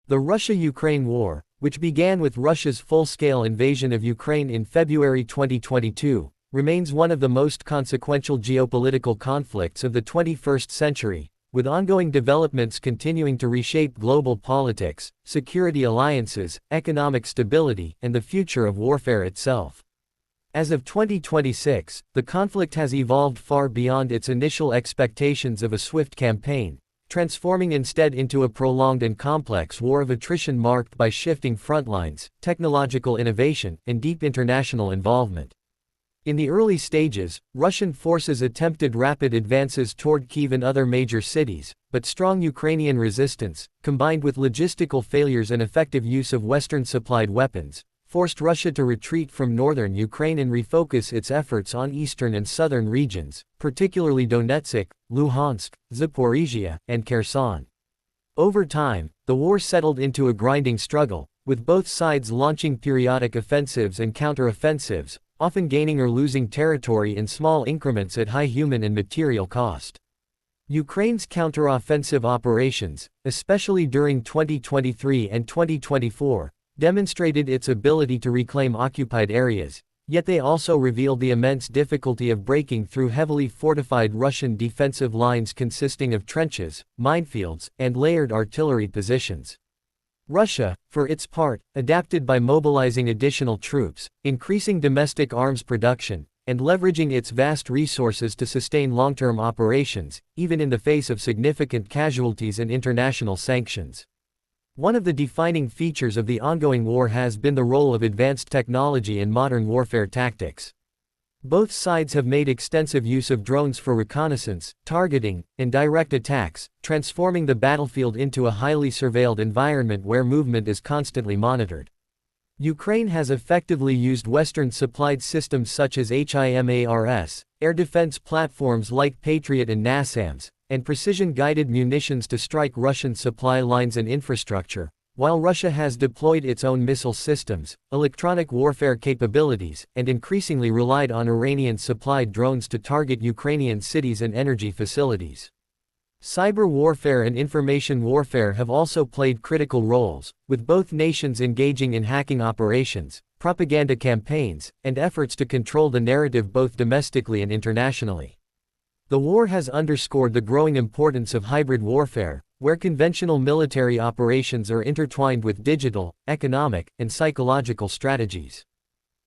The Russia-Ukraine War, which began with Russia's full-scale invasion of Ukraine in February 2022, remains one of the most consequential geopolitical conflicts of the 21st century, with ongoing developments continuing to reshape global politics, security alliances, economic stability, and the future of warfare itself. As of 2026, the conflict has evolved far beyond its initial expectations of a swift campaign, transforming instead into a prolonged and complex war of attrition marked by shifting frontlines, technological innovation, and deep international involvement. In the early stages, Russian forces attempted rapid advances toward Kyiv and other major cities, but strong Ukrainian resistance, combined with logistical failures and effective use of Western-supplied weapons, forced Russia to retreat from northern Ukraine and refocus its efforts on eastern and southern regions, particularly Donetsk, Luhansk, Zaporizhia, and Kherson. Over time, the war settled into a grinding struggle, with both sides launching periodic offensives and counter-offensives, often gaining or losing territory in small increments at high human and material cost. Ukraine's counter-offensive operations, especially during 2023 and 2024, demonstrated its ability to reclaim occupied areas, yet they also revealed the immense difficulty of breaking through heavily fortified Russian defensive lines consisting of trenches, minefields, and layered artillery positions. Russia, for its part, adapted by mobilizing additional troops, increasing domestic arms production, and leveraging its vast resources to sustain long-term operations, even in the face of significant casualties and international sanctions. One of the defining features of the ongoing war has been the role of advanced technology in modern warfare tactics. Both sides have made extensive use of drones for reconnaissance, targeting, and direct attacks, transforming the battlefield into a highly surveilled environment where movement is constantly monitored. Ukraine has effectively used Western-supplied systems such as HIMARS, air defense platforms like Patriot and NASAMS, and precision-guided munitions to strike Russian supply lines and infrastructure, while Russia has deployed its own missile systems, electronic warfare capabilities, and increasingly relied on Iranian-supplied drones to target Ukrainian cities and energy facilities. Cyber warfare and information warfare have also played critical roles, with both nations engaging in hacking operations, propaganda campaigns, and efforts to control the narrative both domestically and internationally. The war has underscored the growing importance of hybrid warfare, where conventional military operations are intertwined with digital, economic, and psychological strategies.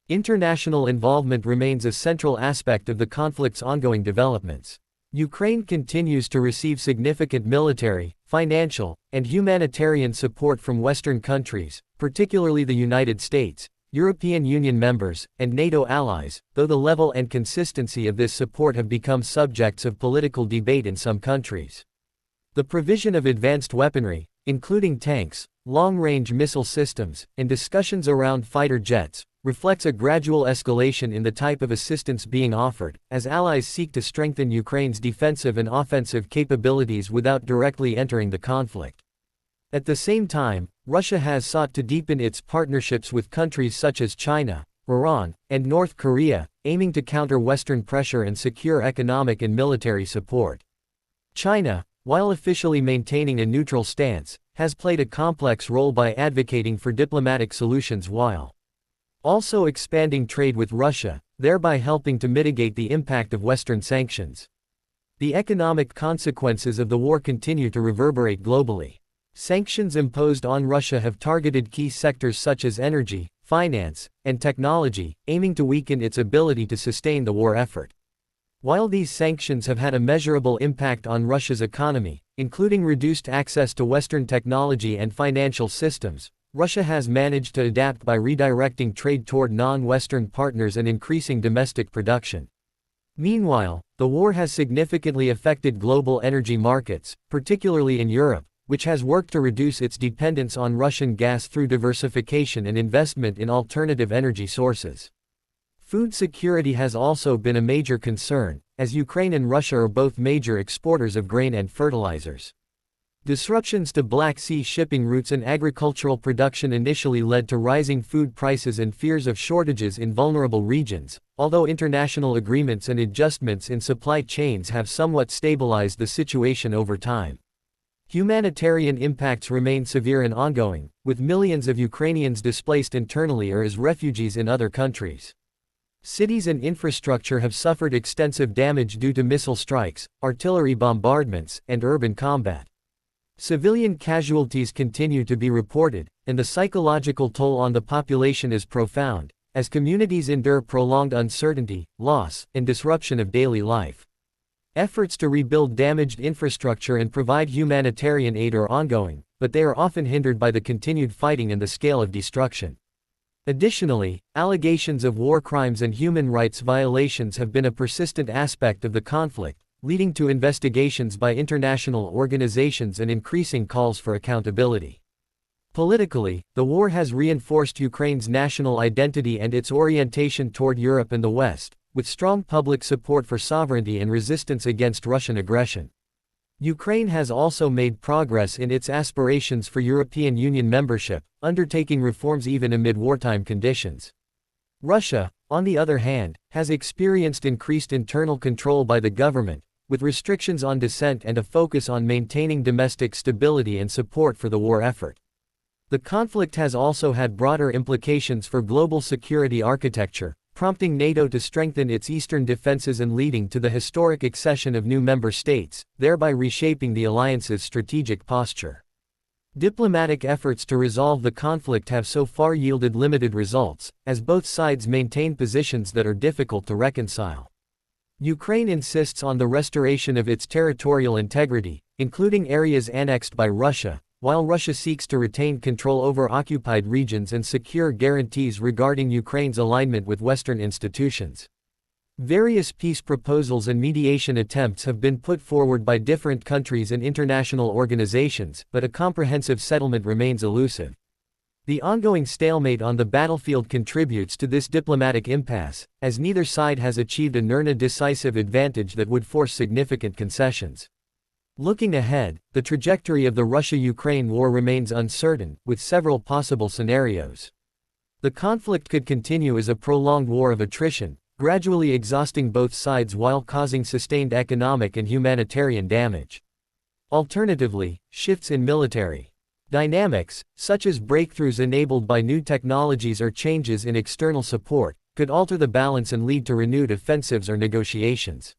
International involvement remains a central aspect of the conflict's ongoing developments. Ukraine continues to receive significant military, financial, and humanitarian support from Western countries, particularly the United States, European Union members, and NATO allies, though the level and consistency of this support have become subjects of political debate in some countries. The provision of advanced weaponry, including tanks, long-range missile systems, and discussions around fighter jets, reflects a gradual escalation in the type of assistance being offered, as allies seek to strengthen Ukraine's defensive and offensive capabilities without directly entering the conflict. At the same time, Russia has sought to deepen its partnerships with countries such as China, Iran, and North Korea, aiming to counter Western pressure and secure economic and military support. China, while officially maintaining a neutral stance, has played a complex role by advocating for diplomatic solutions while also expanding trade with Russia, thereby helping to mitigate the impact of Western sanctions. The economic consequences of the war continue to reverberate globally. Sanctions imposed on Russia have targeted key sectors such as energy, finance, and technology, aiming to weaken its ability to sustain the war effort. While these sanctions have had a measurable impact on Russia's economy, including reduced access to Western technology and financial systems, Russia has managed to adapt by redirecting trade toward non-Western partners and increasing domestic production. Meanwhile, the war has significantly affected global energy markets, particularly in Europe, which has worked to reduce its dependence on Russian gas through diversification and investment in alternative energy sources. Food security has also been a major concern, as Ukraine and Russia are both major exporters of grain and fertilizers. Disruptions to Black Sea shipping routes and agricultural production initially led to rising food prices and fears of shortages in vulnerable regions, although international agreements and adjustments in supply chains have somewhat stabilized the situation over time. Humanitarian impacts remain severe and ongoing, with millions of Ukrainians displaced internally or as refugees in other countries. Cities and infrastructure have suffered extensive damage due to missile strikes, artillery bombardments, and urban combat. Civilian casualties continue to be reported, and the psychological toll on the population is profound, as communities endure prolonged uncertainty, loss, and disruption of daily life. Efforts to rebuild damaged infrastructure and provide humanitarian aid are ongoing, but they are often hindered by the continued fighting and the scale of destruction. Additionally, allegations of war crimes and human rights violations have been a persistent aspect of the conflict, leading to investigations by international organizations and increasing calls for accountability. Politically, the war has reinforced Ukraine's national identity and its orientation toward Europe and the West, with strong public support for sovereignty and resistance against Russian aggression. Ukraine has also made progress in its aspirations for European Union membership, undertaking reforms even amid wartime conditions. Russia, on the other hand, has experienced increased internal control by the government, with restrictions on dissent and a focus on maintaining domestic stability and support for the war effort. The conflict has also had broader implications for global security architecture, prompting NATO to strengthen its eastern defenses and leading to the historic accession of new member states, thereby reshaping the alliance's strategic posture. Diplomatic efforts to resolve the conflict have so far yielded limited results, as both sides maintain positions that are difficult to reconcile. Ukraine insists on the restoration of its territorial integrity, including areas annexed by Russia, while Russia seeks to retain control over occupied regions and secure guarantees regarding Ukraine's alignment with Western institutions. Various peace proposals and mediation attempts have been put forward by different countries and international organizations, but a comprehensive settlement remains elusive. The ongoing stalemate on the battlefield contributes to this diplomatic impasse, as neither side has achieved a decisive advantage that would force significant concessions. Looking ahead, the trajectory of the Russia-Ukraine war remains uncertain, with several possible scenarios. The conflict could continue as a prolonged war of attrition, gradually exhausting both sides while causing sustained economic and humanitarian damage. Alternatively, shifts in military dynamics, such as breakthroughs enabled by new technologies or changes in external support, could alter the balance and lead to renewed offensives or negotiations.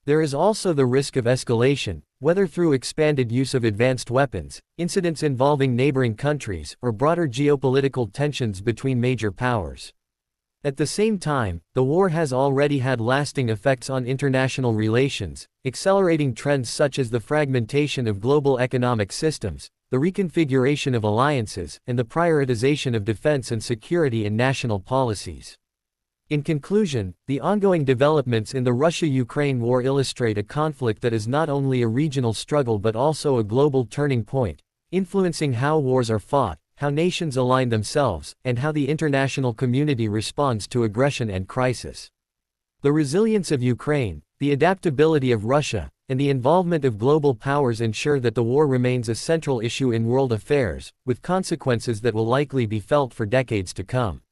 There is also the risk of escalation, whether through expanded use of advanced weapons, incidents involving neighboring countries, or broader geopolitical tensions between major powers. At the same time, the war has already had lasting effects on international relations, accelerating trends such as the fragmentation of global economic systems, the reconfiguration of alliances, and the prioritization of defense and security in national policies. In conclusion, the ongoing developments in the Russia-Ukraine war illustrate a conflict that is not only a regional struggle but also a global turning point, influencing how wars are fought, how nations align themselves, and how the international community responds to aggression and crisis. The resilience of Ukraine, the adaptability of Russia, and the involvement of global powers ensure that the war remains a central issue in world affairs, with consequences that will likely be felt for decades to come.